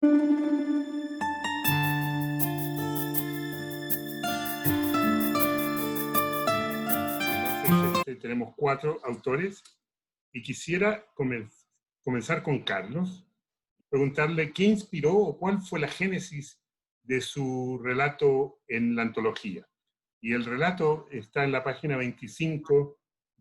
Entonces, tenemos 4 autores y quisiera comenzar con Carlos, preguntarle qué inspiró o cuál fue la génesis de su relato en la antología. Y el relato está en la página 25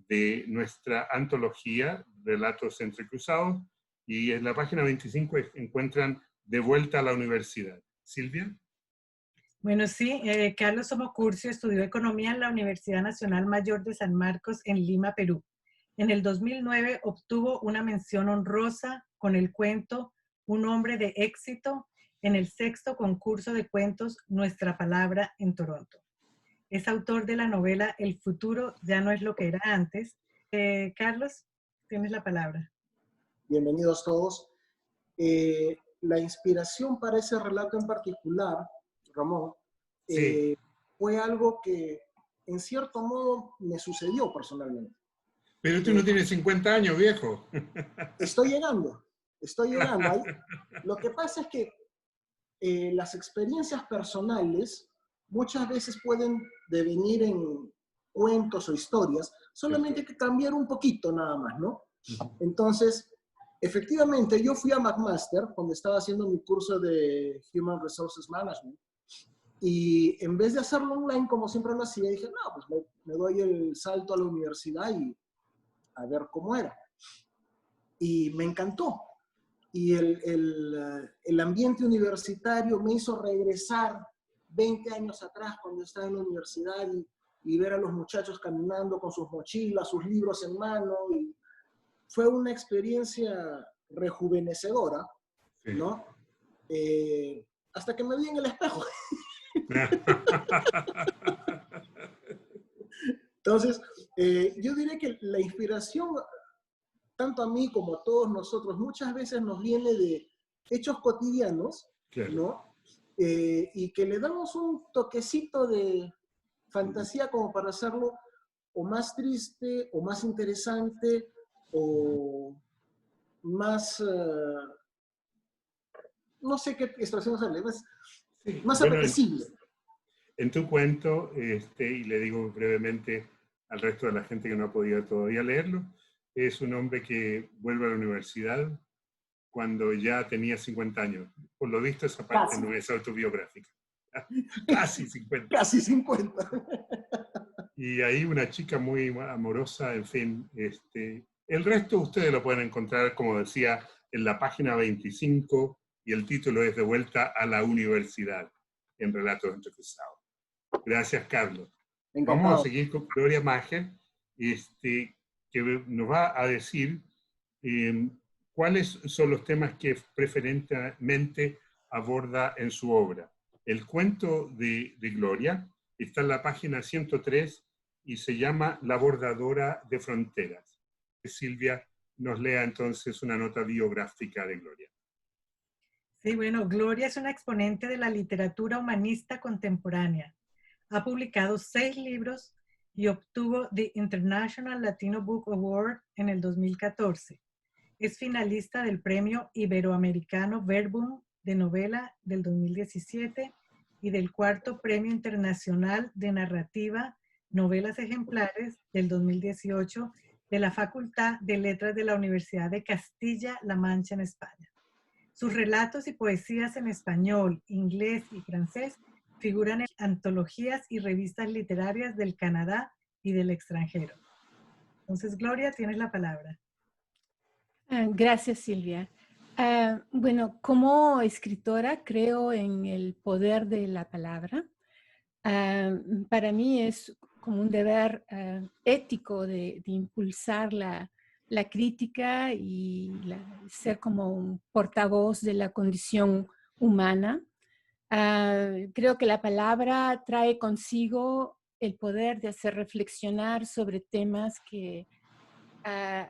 de nuestra antología, Relatos Entrecruzados, y en la página 25 encuentran De vuelta a la universidad. Silvia. Bueno, sí, Carlos Somocurcio estudió Economía en la Universidad Nacional Mayor de San Marcos en Lima, Perú. En el 2009 obtuvo una mención honrosa con el cuento Un hombre de éxito en el 6º concurso de cuentos Nuestra Palabra en Toronto. Es autor de la novela El futuro ya no es lo que era antes. Carlos, tienes la palabra. Bienvenidos todos. La inspiración para ese relato en particular, Ramón, Sí. fue algo que en cierto modo me sucedió personalmente. Pero tú no tienes 50 años, viejo. Estoy llegando. Ahí. Lo que pasa es que las experiencias personales muchas veces pueden devenir en cuentos o historias, solamente hay que cambiar un poquito nada más, ¿no? Entonces, efectivamente, yo fui a McMaster cuando estaba haciendo mi curso de Human Resources Management y en vez de hacerlo online como siempre lo hacía, dije, no, pues me doy el salto a la universidad y a ver cómo era. Y me encantó. Y el ambiente universitario me hizo regresar 20 años atrás cuando estaba en la universidad y ver a los muchachos caminando con sus mochilas, sus libros en mano. Y fue una experiencia rejuvenecedora, Sí. ¿no? Hasta que me vi en el espejo. Entonces, yo diría que la inspiración, tanto a mí como a todos nosotros, muchas veces nos viene de hechos cotidianos, Claro. ¿no? Y que le damos un toquecito de fantasía como para hacerlo o más triste, o más interesante, o más, no sé qué expresión usarle, más Bueno, apetecible. en tu cuento, y le digo brevemente al resto de la gente que no ha podido todavía leerlo, es un hombre que vuelve a la universidad cuando ya tenía 50 años. Por lo visto, esa parte Casi. no es autobiográfica. Casi 50. Casi 50. Y ahí una chica muy amorosa, en fin. El resto ustedes lo pueden encontrar, como decía, en la página 25, y el título es De vuelta a la universidad, en Relatos Entrecruzados. Gracias, Carlos. Encantado. Vamos a seguir con Gloria Mager, que nos va a decir cuáles son los temas que preferentemente aborda en su obra. El cuento de Gloria está en la página 103 y se llama La bordadora de fronteras. Silvia nos lea entonces una nota biográfica de Gloria. Sí, bueno, Gloria es una exponente de la literatura humanista contemporánea. Ha publicado 6 libros y obtuvo The International Latino Book Award en el 2014. Es finalista del Premio Iberoamericano Verbum de Novela del 2017 y del 4º Premio Internacional de Narrativa Novelas Ejemplares del 2018 de la Facultad de Letras de la Universidad de Castilla-La Mancha en España. Sus relatos y poesías en español, inglés y francés figuran en antologías y revistas literarias del Canadá y del extranjero. Entonces, Gloria, tienes la palabra. Gracias, Silvia. Bueno, como escritora creo en el poder de la palabra. Para mí es como un deber ético de impulsar la crítica y ser como un portavoz de la condición humana. Creo que la palabra trae consigo el poder de hacer reflexionar sobre temas que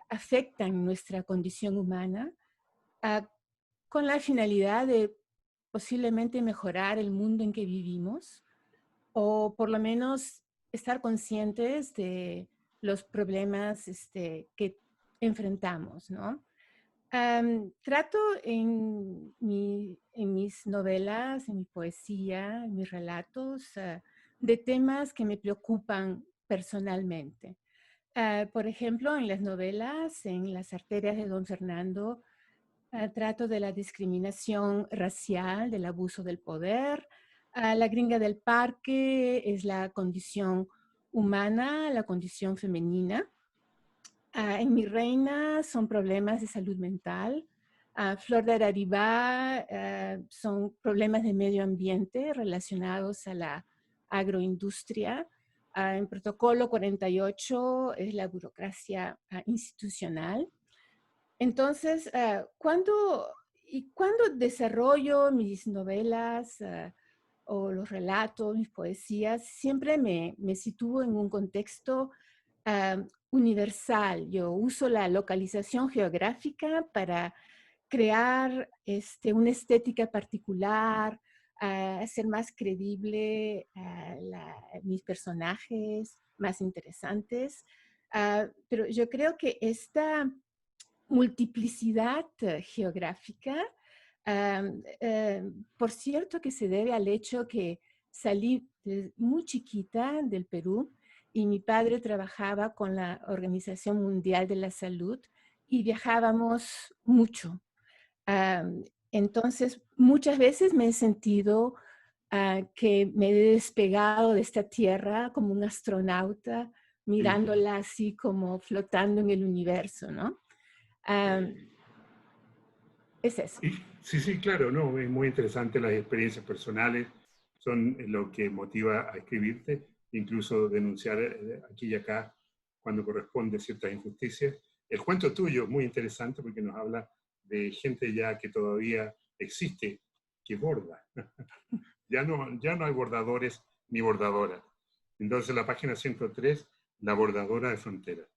afectan nuestra condición humana con la finalidad de posiblemente mejorar el mundo en que vivimos o por lo menos estar conscientes de los problemas que enfrentamos, ¿no? Trato en mis novelas, en mi poesía, en mis relatos, de temas que me preocupan personalmente. Por ejemplo, en las novelas, en Las arterias de Don Fernando, trato de la discriminación racial, del abuso del poder. La gringa del parque es la condición humana, la condición femenina. En Mi Reina son problemas de salud mental. Flor de Araribá son problemas de medio ambiente relacionados a la agroindustria. En Protocolo 48 es la burocracia institucional. Entonces, cuando desarrollo mis novelas o los relatos, mis poesías, siempre me sitúo en un contexto universal. Yo uso la localización geográfica para crear una estética particular, hacer más creíble mis personajes, más interesantes. Pero yo creo que esta multiplicidad geográfica, por cierto que se debe al hecho que salí muy chiquita del Perú y mi padre trabajaba con la Organización Mundial de la Salud y viajábamos mucho. Entonces, muchas veces me he sentido que me he despegado de esta tierra como un astronauta, mirándola así como flotando en el universo, ¿no? Es eso. Sí, sí, claro, no, es muy interesante. Las experiencias personales son lo que motiva a escribirte, incluso denunciar aquí y acá cuando corresponde ciertas injusticias. El cuento tuyo es muy interesante porque nos habla de gente ya que todavía existe, que borda. Ya no hay bordadores ni bordadoras. Entonces la página 103, La bordadora de fronteras.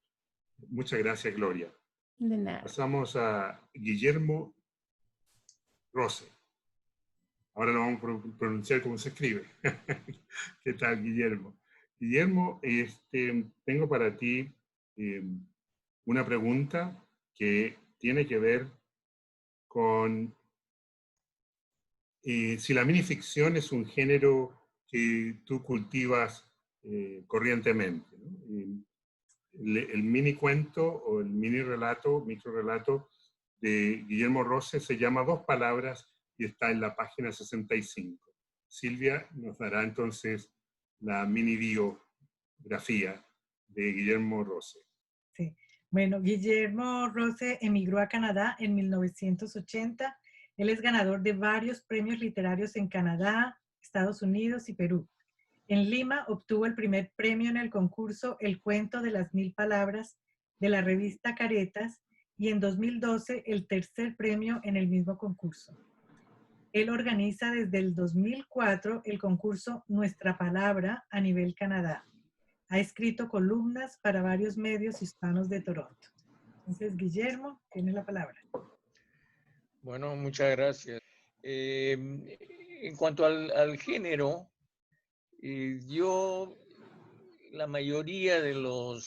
Muchas gracias, Gloria. De nada. Pasamos a Guillermo Rose. Ahora lo vamos a pronunciar como se escribe. ¿Qué tal, Guillermo? Guillermo, tengo para ti una pregunta que tiene que ver con si la minificción es un género que tú cultivas corrientemente, ¿no? El mini cuento o el mini relato, micro relato de Guillermo Rose se llama Dos palabras y está en la página 65. Silvia nos dará entonces la mini biografía de Guillermo Rose. Sí. Bueno, Guillermo Rose emigró a Canadá en 1980. Él es ganador de varios premios literarios en Canadá, Estados Unidos y Perú. En Lima obtuvo el primer premio en el concurso El cuento de las 1000 palabras de la revista Caretas y en 2012 el tercer premio en el mismo concurso. Él organiza desde el 2004 el concurso Nuestra Palabra a nivel Canadá. Ha escrito columnas para varios medios hispanos de Toronto. Entonces, Guillermo, tienes la palabra. Bueno, muchas gracias. En cuanto al género, la mayoría de lo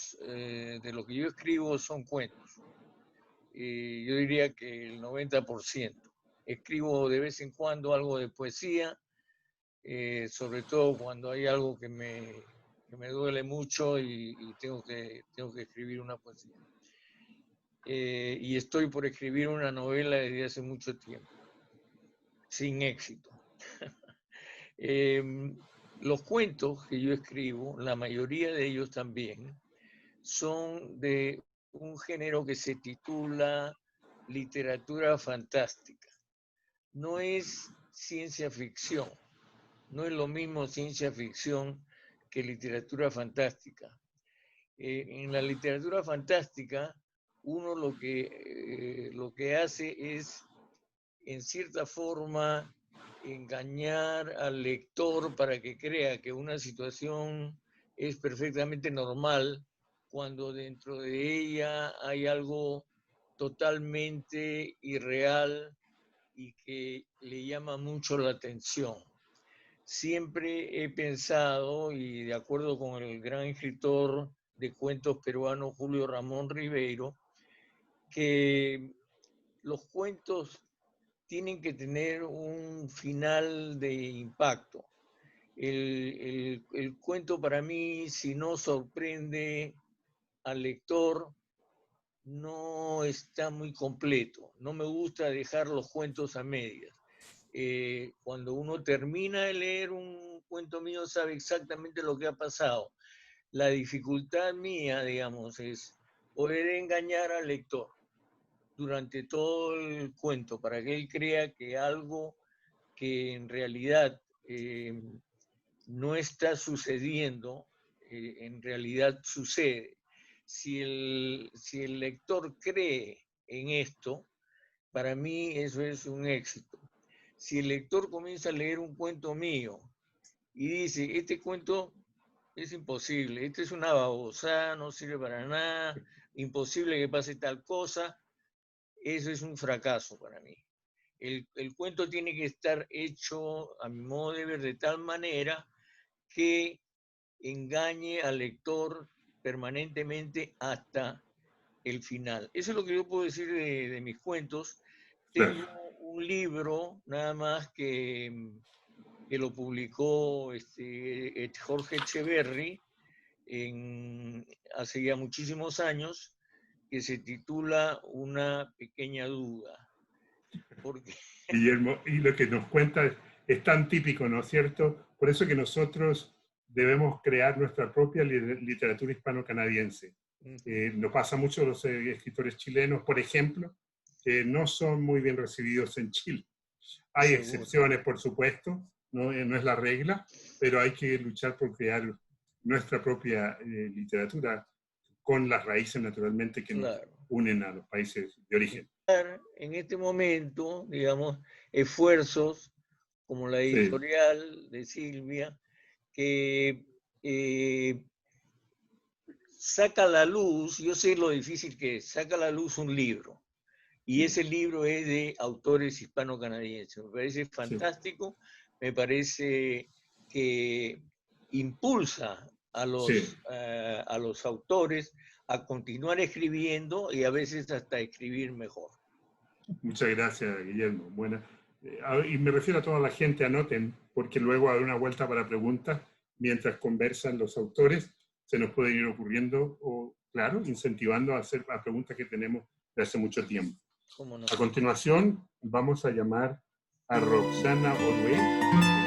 que yo escribo son cuentos. Yo diría que el 90%. Escribo de vez en cuando algo de poesía, sobre todo cuando hay algo que me duele mucho y tengo que escribir una poesía. Y estoy por escribir una novela desde hace mucho tiempo, sin éxito. Los cuentos que yo escribo, la mayoría de ellos también, son de un género que se titula literatura fantástica. No es ciencia ficción, no es lo mismo ciencia ficción que literatura fantástica. En la literatura fantástica, uno lo que hace es, en cierta forma, engañar al lector para que crea que una situación es perfectamente normal cuando dentro de ella hay algo totalmente irreal y que le llama mucho la atención. Siempre he pensado, y de acuerdo con el gran escritor de cuentos peruano Julio Ramón Ribeiro, que los cuentos tienen que tener un final de impacto. El cuento para mí, si no sorprende al lector, no está muy completo. No me gusta dejar los cuentos a medias. Cuando uno termina de leer un cuento mío, sabe exactamente lo que ha pasado. La dificultad mía, digamos, es poder engañar al lector durante todo el cuento para que él crea que algo que en realidad no está sucediendo, en realidad sucede. Si el lector cree en esto, para mí eso es un éxito. Si el lector comienza a leer un cuento mío y dice, este cuento es imposible, este es una babosada, no sirve para nada, imposible que pase tal cosa, eso es un fracaso para mí. El cuento tiene que estar hecho, a mi modo de ver, de tal manera que engañe al lector permanentemente hasta el final. Eso es lo que yo puedo decir de mis cuentos. Tengo un libro, nada más, que lo publicó Jorge Echeverry hace ya muchísimos años, que se titula Una pequeña duda. Porque... Guillermo, y lo que nos cuenta es tan típico, ¿no es cierto? Por eso que nosotros debemos crear nuestra propia literatura hispano-canadiense. Nos pasa mucho a los escritores chilenos, por ejemplo, que no son muy bien recibidos en Chile. Hay excepciones, por supuesto, no es la regla, pero hay que luchar por crear nuestra propia literatura con las raíces, naturalmente, que nos unen a los países de origen. En este momento, digamos, esfuerzos como la editorial de Silvia, que saca a la luz, yo sé lo difícil que es, saca a la luz un libro. Y ese libro es de autores hispano-canadienses. Me parece fantástico, me parece que impulsa a los autores a continuar escribiendo y a veces hasta escribir mejor. Muchas gracias, Guillermo. Buena. Y me refiero a toda la gente, anoten, porque luego habrá una vuelta para preguntas mientras conversan los autores. Se nos puede ir ocurriendo, o claro, incentivando a hacer las preguntas que tenemos de hace mucho tiempo. ¿Cómo no? A continuación, vamos a llamar a Roxana Orue.